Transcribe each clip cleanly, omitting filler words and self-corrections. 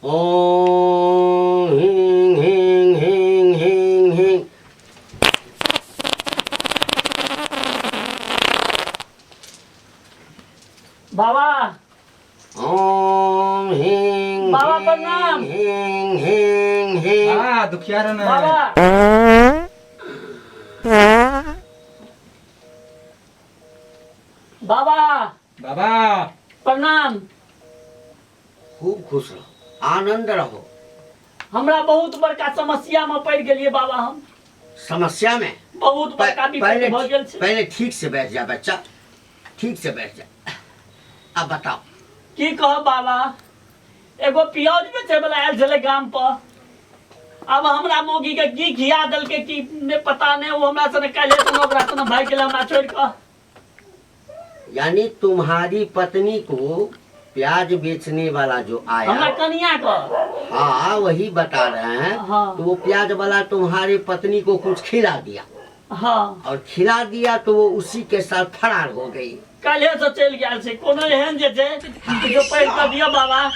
ओम ह्रीं ह्रीं ह्रीं ह्रीं ह्रीं। बाबा ओम ह्रीं बाबा प्रणाम। ह्रीं ह्रीं ह्रीं। हाँ दुखियारो ना बाबा बाबा बाबा प्रणाम। खूब खुश रहो, आनंद रहो। हमरा बहुत बड़का समस्या में पड़ गेलिए बाबा। हम समस्या में बहुत बड़का विपत्ति भ गेल छै। पहले ठीक से बैठ जा बच्चा, ठीक से बैठ जा। अब बताओ की कह बाबा, एगो प्याज बेचे वाला आयल छले गाम पर। अब हमरा मोगी के की खिया दलके की ने पता नहीं। वो हमरा सने काले सने ओकरा सने भाग गेल हमरा छोड़ के। यानी तुम्हारी पत्नी को प्याज बेचने वाला जो आया, हमरा कनिया को। हाँ वही बता रहे हैं। हाँ। तो वो प्याज वाला तुम्हारी पत्नी को कुछ खिला दिया, हाँ और खिला दिया तो वो उसी के साथ फरार हो गई। काले से चल गया छै। कोनो एहन जे छै जो पैर कर दियो बाबा,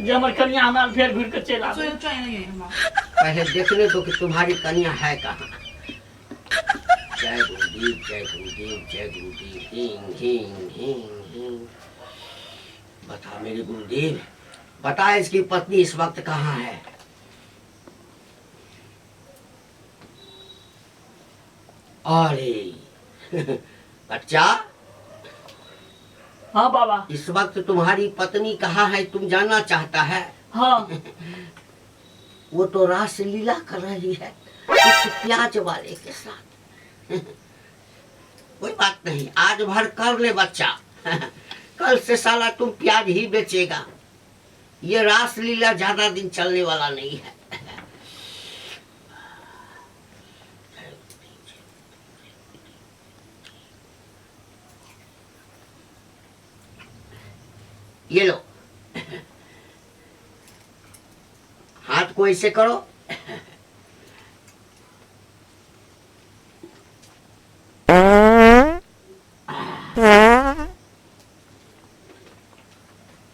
जे हमर कनिया हमरा फेर घुर के चल आवे। पहले देखने दो कि तुम्हारी कन्या है कहाँ। जय गुरुदेव जय गुरुदेव जय गुरुदेव। हींग हींग हींग हींग। बता मेरे गुरुदेव, बता इसकी पत्नी इस वक्त कहाँ है। अरे बच्चा, हाँ बाबा। इस वक्त तुम्हारी पत्नी कहाँ है तुम जानना चाहता है। हाँ वो तो रासलीला कर रही है उस प्याज वाले के साथ। कोई बात नहीं, आज भर कर ले बच्चा। कल से साला तुम प्याज ही बेचेगा। ये रासलीला ज्यादा दिन चलने वाला नहीं है। ये लो, हाथ को ऐसे करो।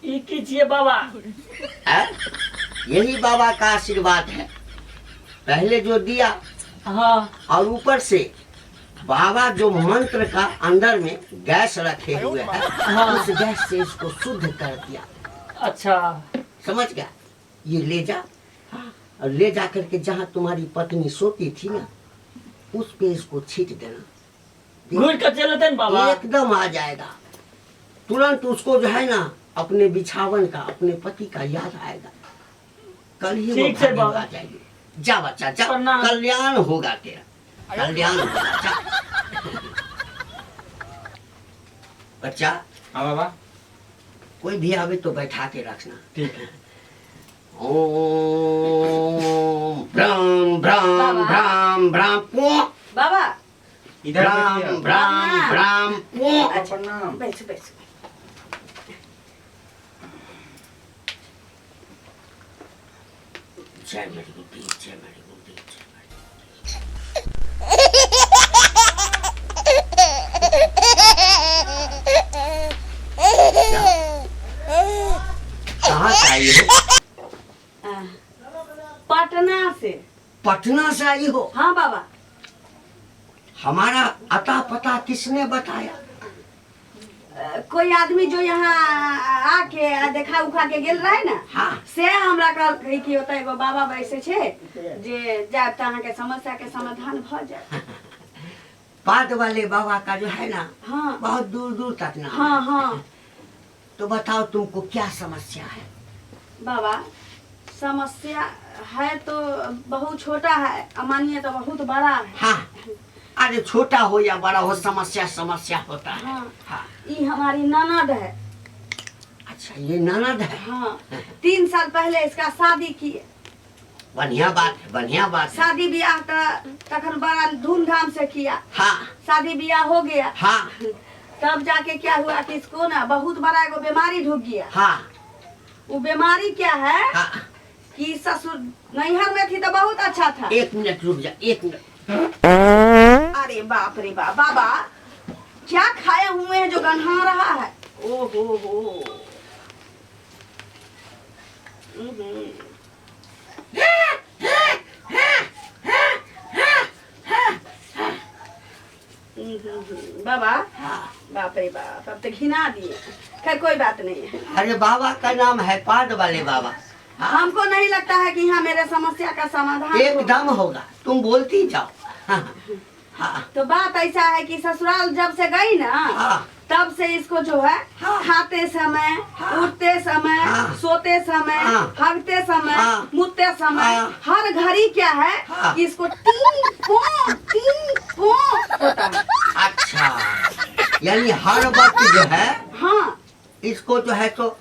ये कीजिए बाबा। है? यही बाबा का आशीर्वाद है। पहले जो दिया, हाँ और ऊपर से बाबा जो मंत्र का अंदर में गैस रखे हुए है, उस गैस से इसको शुद्ध कर दिया। अच्छा समझ गया। ये ले जा, और ले जा करके जहाँ तुम्हारी पत्नी सोती थी ना, उस पे इसको छीट देना। घुर के चलते न बाबा। एकदम आ जाएगा तुरंत। उसको जो है ना अपने बिछावन का, अपने पति का याद आएगा। कल ही वो ठीक है भागी बाबा। आ जाएगी। जा बच्चा जा, प्रणाम। कल्याण होगा तेरा, कल्याण होगा। जा बच्चा, हाँ बाबा कोई भी आवे तो बैठा के रखना। ठीक है। ओम भ्राम भ्राम भ्राम भ्राम पो। बाबा इधर भ्राम बैठिए। भ्राम भ्राम पो। अच्छा प्रणाम। बैठो बैठो। जय मेरी गुरुदेव जय मेरी गुरुदेव जय मेरी। कहाँ से आई हो? पटना से। पटना से आई हो? हाँ बाबा। हमारा अता पता किसने बताया? कोई आदमी जो यहाँ आके देखा उखा के गेल रहे ना, हाँ। से हमरा कहल कि होता एगो बाबा बैसे छे जे जाब त अहाँ के समस्या के समाधान भ जाए। पाद वाले बाबा का जो है ना, हाँ बहुत दूर दूर तक ना। हाँ हाँ तो बताओ तुमको क्या समस्या है? बाबा, समस्या है तो बहुत छोटा है, मानिए तो बहुत बड़ा है। हाँ, अरे छोटा हो या बड़ा हो, समस्या समस्या होता है। हाँ। हाँ। ये हमारी ननद है। अच्छा, ये ननद है। हाँ 3 साल पहले इसका शादी किए। बढ़िया बात है, बढ़िया बात है। शादी ब्याह तखन बड़ा धूमधाम से किया। हाँ शादी ब्याह हो गया। हाँ तब जाके क्या हुआ कि इसको ना बहुत बड़ा एगो बीमारी ढुक गया। हाँ वो बीमारी क्या है हाँ। कि ससुर नैहर में थी तो बहुत अच्छा था। 1 मिनट रुक जा, 1 मिनट। अरे बाप रे बाप, बाबा क्या खाए हुए हैं जो गन्हा रहा है। ओ हो। बाबा बाप रे बाप, अब तो घिना दिए। खैर कोई बात नहीं है। अरे बाबा का नाम है पाद वाले बाबा। हमको नहीं लगता है कि यहाँ मेरे समस्या का समाधान एकदम होगा, तुम बोलती जाओ। हाँ, हाँ, तो बात ऐसा है कि ससुराल जब से गई ना, हाँ, तब से इसको जो है हाँ, खाते समय, हाँ, उठते समय, हाँ, सोते समय, हाँ, भागते समय, हाँ, मुतते समय, हाँ, हर घड़ी क्या है हाँ, कि इसको टी पो होता है। अच्छा, यानी हर वक्त जो है हाँ इसको जो है तो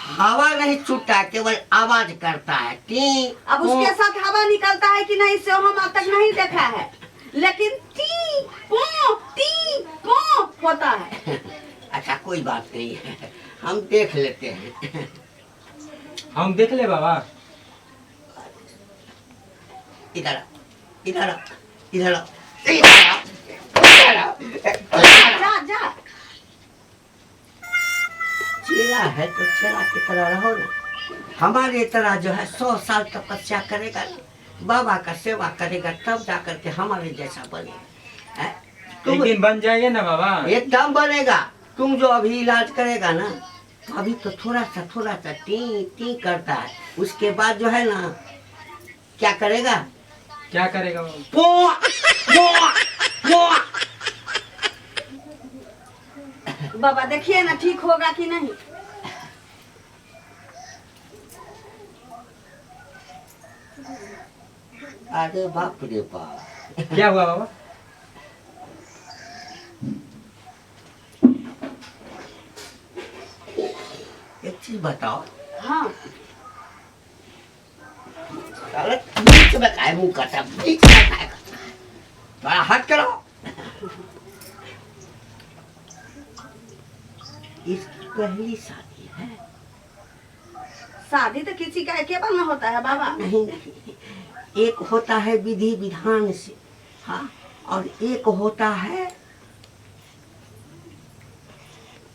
हवा नहीं छूटता, केवल आवाज करता है। टी अब उसके साथ हवा निकलता है कि नहीं इससे हम अब तक नहीं देखा है, लेकिन टी पो होता है। अच्छा कोई बात नहीं है, हम देख लेते हैं। हम देख ले बाबा। इधर आओ, इधर आओ, इधर आओ, इधर आओ, इधर आओ, इधर आओ। जा चेला है तो चेला की तरह रहो ना। हमारे तरह जो है 100 साल तपस्या करेगा, बाबा का सेवा करेगा, तब जाकर के हमारे जैसा बनेगा। हैं? एक दिन बन जाएगा ना बाबा। एकदम बनेगा। तुम जो अभी इलाज करेगा ना, तो अभी तो थोड़ा सा टी टी करता है, उसके बाद जो है ना क्या करेगा? क्या करेगा बाबा? पो पो पो। बाबा देखिए ना ठीक होगा कि नहीं। अरे बाप रे बाप, क्या हुआ बाबा? एक चीज बताओ। हाँ साले बीच में काय मुंह करता, बीच में काय करता है? थोड़ा हट करो। इसकी पहली शादी है। शादी तो किसी का एक बार में होता है बाबा। नहीं नहीं, एक होता है विधि विधान से, हाँ, और एक होता है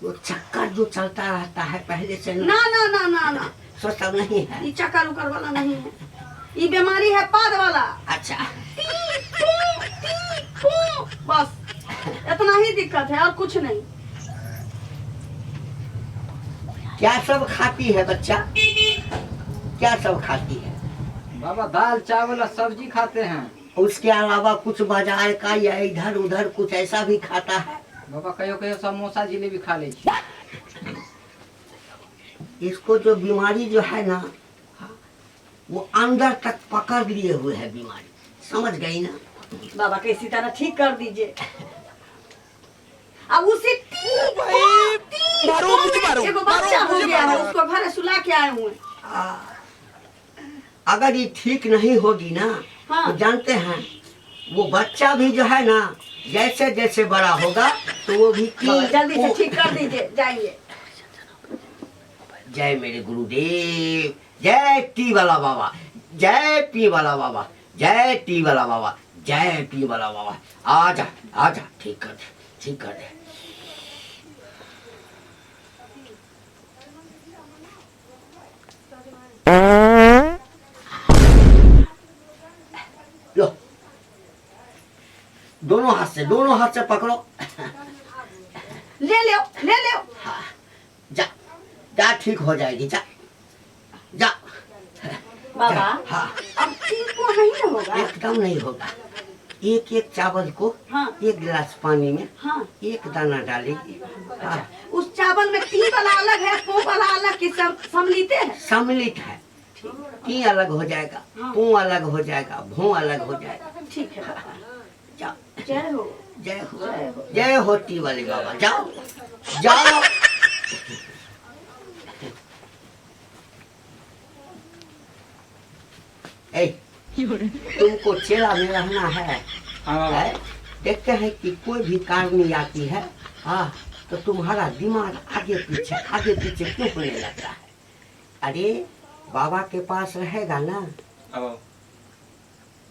वो चक्कर जो चलता रहता है पहले से। ना ना ना ना ना, सोचता नहीं है। ये चक्कर उकर वाला नहीं है, ये बीमारी है पाद वाला। अच्छा, बस इतना ही दिक्कत है और कुछ नहीं। क्या सब खाती है बच्चा? क्या सब खाती है? बाबा दाल चावल और सब्जी खाते हैं। उसके अलावा कुछ बाजार का या इधर उधर कुछ ऐसा भी खाता है? बाबा कहो कहो समोसा जिलेबी खा ले। इसको जो बीमारी जो है ना, वो अंदर तक पकड़ लिए हुए है बीमारी, समझ गई ना? बाबा किसी तरह ठीक कर दीजिए। अब उसे एगो बच्चा हो गया है, उसको घर सुला के आए हुए। अगर ये ठीक नहीं होगी ना, हाँ। तो जानते हैं वो बच्चा भी जो है ना जैसे जैसे बड़ा होगा तो वो भी बाबा, जल्दी से ठीक कर दीजिए, जाइए। जय मेरे गुरुदेव, जय टी वाला बाबा, जय पी वाला बाबा, जय टी वाला बाबा, जय पी वाला बाबा। आजा आजा, ठीक कर दे, ठीक कर दे। लो, दोनों हाथ से पकड़ो। ले लो। हाँ, जा जा, ठीक हो जाएगी, जा जा। बाबा हाँ, अब ठीक को नहीं ना होगा। एकदम नहीं होगा। एक एक चावल को हाँ। एक गिलास पानी में हाँ। एक दाना डालेगी। हाँ, उस चावल में टी वाला अलग है, पो वाला अलग, कि सम्मिलित है। सम्मिलित है। टी अलग हो जाएगा, हाँ। पू अलग हो जाएगा, भू अलग हो जाएगा। ठीक है बाबा, जाओ, जय हो। जय हो, जय हो। जय हो टी वाले बाबा। जाओ जाओ। ए, तुमको चेला में रहना है। हाँ बाबा। है? देखते हैं कि कोई भी कारणी आती है, हाँ, तो तुम्हारा दिमाग आगे पीछे क्यों होने लगता है? अरे बाबा के पास रहेगा ना, अब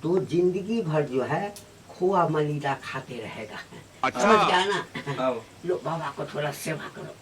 तो जिंदगी भर जो है खोआ मलीदा खाते रहेगा। अच्छा। समझ गया ना? अब लो बाबा को थोड़ा सेवा करो।